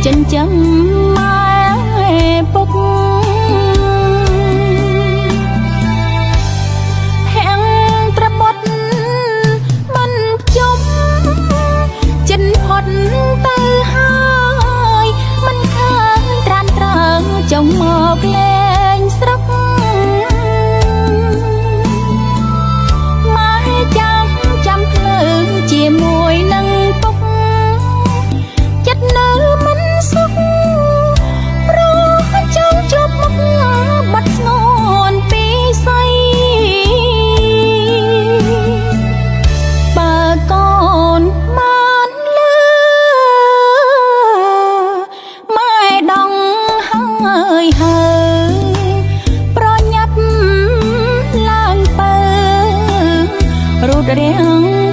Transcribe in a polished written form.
ចិញ្ចឹមម៉ែពុកហាំងត្របត់មិនជុំចិនផុតទៅហើយមិនឃើញត្រានត្រើងចង់មកលេងស្រុកម៉ែចាំភ្លឺជាមួយនឹងពុកចិត្តនៅមិនសុខព្រោះចង់ជួបមុខបាត់ស្ងួនពីស្អីបើកូនបានលឺម៉ែដងហើយប្រញាប់ឡើងពើរត់រាំង